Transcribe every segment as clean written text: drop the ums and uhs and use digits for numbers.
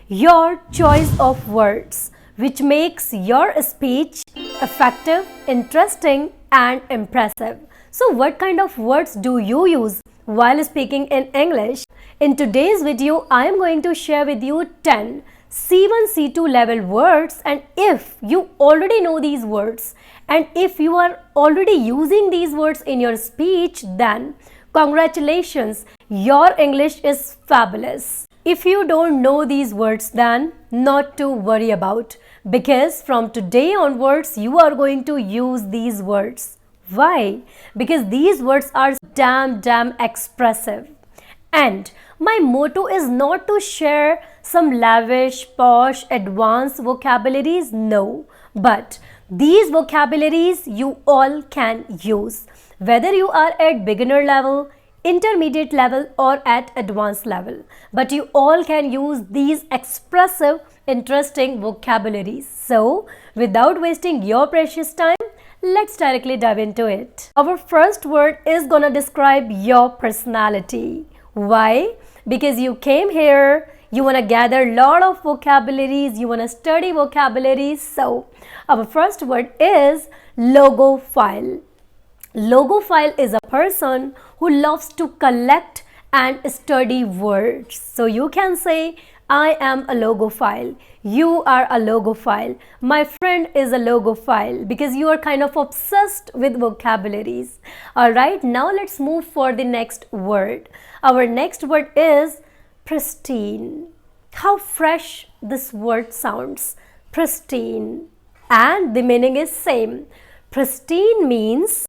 your choice of words, which makes your speech effective, interesting, and impressive. So, what kind of words do you use while speaking in English? In today's video, I am going to share with you 10 C1, C2 level words, and if you already know these words and if you are already using these words in your speech, then congratulations, your English is fabulous. If you don't know these words, then not to worry about, because from today onwards you are going to use these words. Why? Because these words are damn expressive. And my motto is not to share some lavish, posh, advanced vocabularies, no. But these vocabularies you all can use, whether you are at beginner level, intermediate level, or at advanced level. But you all can use these expressive, interesting vocabularies. So, without wasting your precious time, let's directly dive into it. Our first word is gonna describe your personality. Why? Because you came here, you want to gather a lot of vocabularies, you want to study vocabularies. So, our first word is Logofile. Logofile is a person who loves to collect and study words. So, you can say, I am a Logofile. You are a Logofile. My friend is a Logofile, because you are kind of obsessed with vocabularies. Alright, now let's move for the next word. Our next word is Pristine. How fresh this word sounds. Pristine. And the meaning is same. Pristine means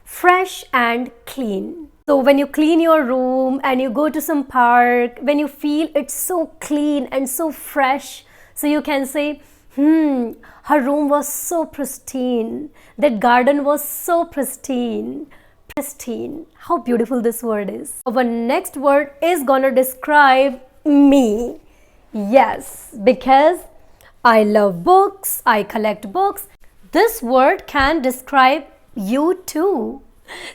fresh and clean. So when you clean your room and you go to some park, when you feel it's so clean and so fresh, so you can say, her room was so pristine. That garden was so pristine. Pristine. How beautiful this word is. Our next word is gonna describe me. Yes, because I love books, I collect books. This word can describe you too.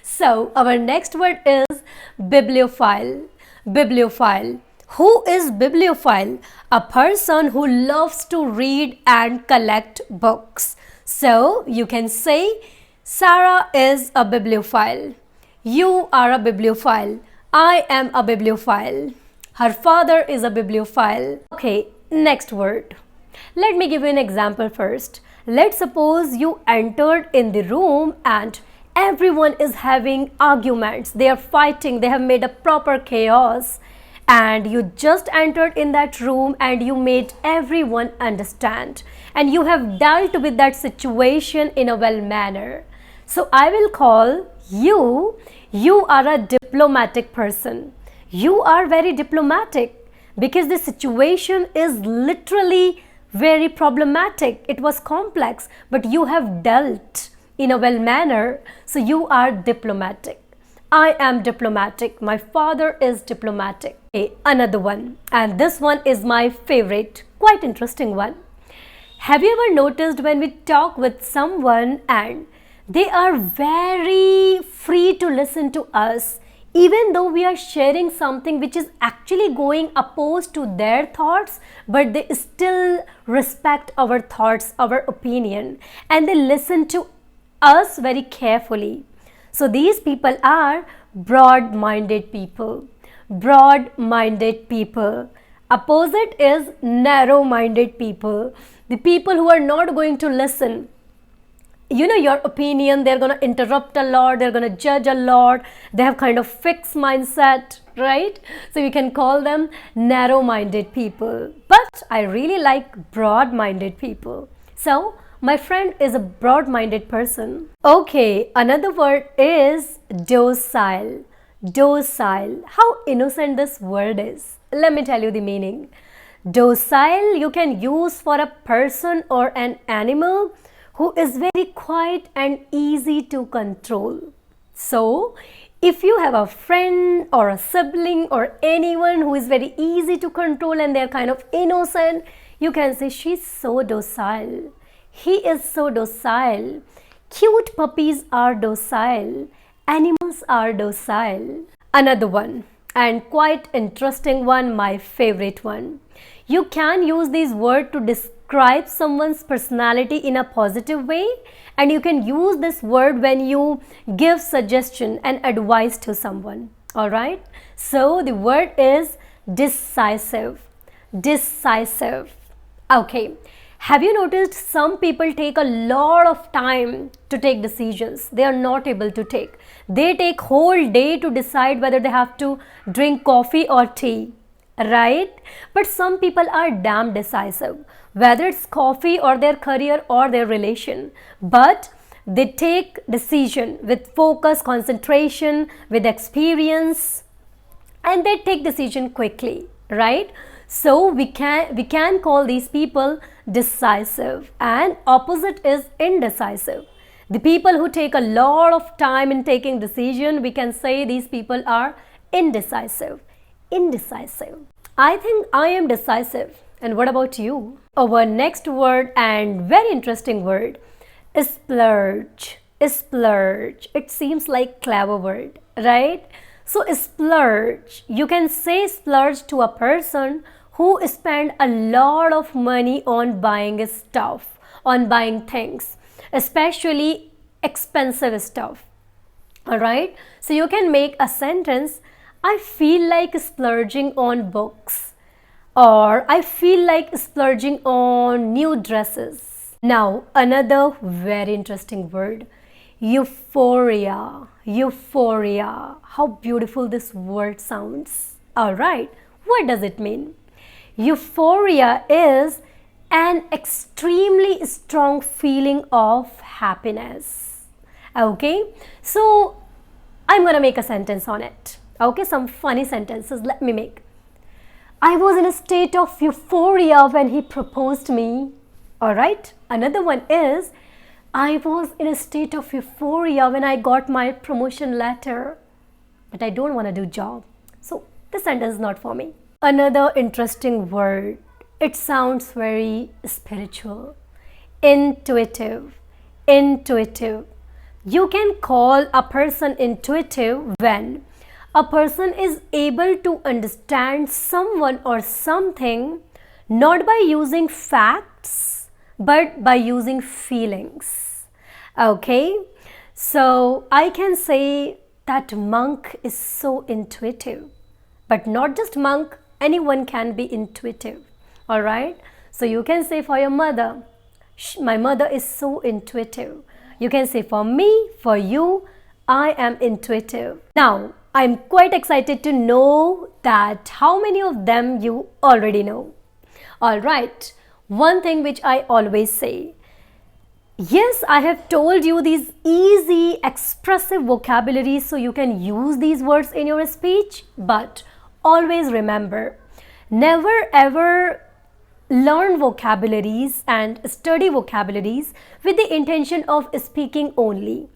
So, our next word is Biblphile. Biblphile. Who is Biblphile? A person who loves to read and collect books. So, you can say, Sarah is a bibliophile. You are a bibliophile. I am a bibliophile. Her father is a bibliophile. Okay, next word. Let me give you an example first. Let's suppose you entered in the room and everyone is having arguments. They are fighting. They have made a proper chaos. And you just entered in that room and you made everyone understand. And you have dealt with that situation in a well manner. So I will call you are a diplomatic person. You are very diplomatic because the situation is literally very problematic. It was complex, but you have dealt in a well manner. So you are diplomatic. I am diplomatic. My father is diplomatic. Okay, another one. And this one is my favorite. Quite interesting one. Have you ever noticed when we talk with someone and they are very free to listen to us, even though we are sharing something which is actually going opposed to their thoughts, but they still respect our thoughts, our opinion, and they listen to us very carefully. So these people are broad-minded people. Broad-minded people. Opposite is narrow-minded people. The people who are not going to listen, your opinion. They're going to interrupt a lot, they're going to judge a lot, they have kind of fixed mindset, right? So you can call them narrow-minded people. But I really like broad-minded people. So my friend is a broad-minded person. Okay, another word is docile. Docile. How innocent this word is. Let me tell you the meaning. Docile you can use for a person or an animal who is very quiet and easy to control. So, if you have a friend or a sibling or anyone who is very easy to control and they're kind of innocent, you can say she's so docile. He is so docile. Cute puppies are docile. Animals are docile. Another one. and quite interesting one, my favorite one. You can use these words to describe someone's personality in a positive way, and you can use this word when you give suggestion and advice to someone. All right, so the word is decisive. Decisive. Okay, have you noticed some people take a lot of time to take decisions? They are not able to take. They take whole day to decide whether they have to drink coffee or tea, right? But some people are damn decisive, whether it's coffee or their career or their relation. But they take decision with focus, concentration, with experience, and they take decision quickly, right? So we can call these people decisive, and opposite is indecisive. The people who take a lot of time in taking decision, we can say these people are indecisive. Indecisive. I think I am decisive. And what about you? Our next word, and very interesting word, is splurge. Splurge. It seems like clever word, right? So splurge. You can say splurge to a person who spend a lot of money on buying stuff, on buying things, especially expensive stuff. All right. So you can make a sentence, I feel like splurging on books, or I feel like splurging on new dresses. Now, another very interesting word, euphoria. Euphoria. How beautiful this word sounds. All right. What does it mean? Euphoria is an extremely strong feeling of happiness. Okay, so I'm gonna make a sentence on it. Okay, some funny sentences let me make. I was in a state of euphoria when he proposed me. All right, another one is, I was in a state of euphoria when I got my promotion letter, but I don't want to do job. So this sentence is not for me. Another interesting word, it sounds very spiritual. Intuitive. Intuitive. You can call a person intuitive when a person is able to understand someone or something not by using facts but by using feelings. Okay, so I can say that monk is so intuitive, but not just monk, anyone can be intuitive. All right, so you can say for your mother, my mother is so intuitive. You can say for me, for you, I am intuitive. Now, I'm quite excited to know that how many of them you already know. All right, one thing which I always say, yes, I have told you these easy expressive vocabularies so you can use these words in your speech, but always remember, never ever learn vocabularies and study vocabularies with the intention of speaking only.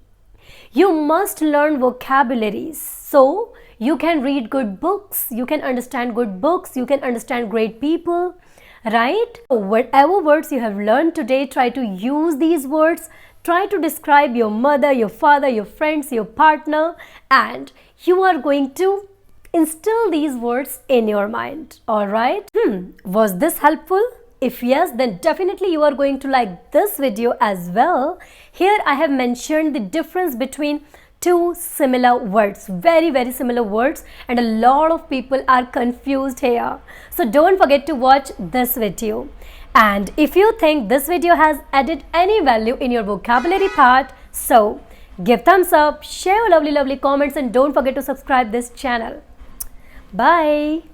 You must learn vocabularies so you can read good books, you can understand good books, you can understand great people, right? Whatever words you have learned today, try to use these words, try to describe your mother, your father, your friends, your partner, and you are going to instill these words in your mind. All right. Was this helpful? If yes, then definitely you are going to like this video as well. Here I have mentioned the difference between two similar words, very similar words, and a lot of people are confused here. So don't forget to watch this video. And if you think this video has added any value in your vocabulary part, so give thumbs up, share your lovely comments, and don't forget to subscribe this channel. Bye.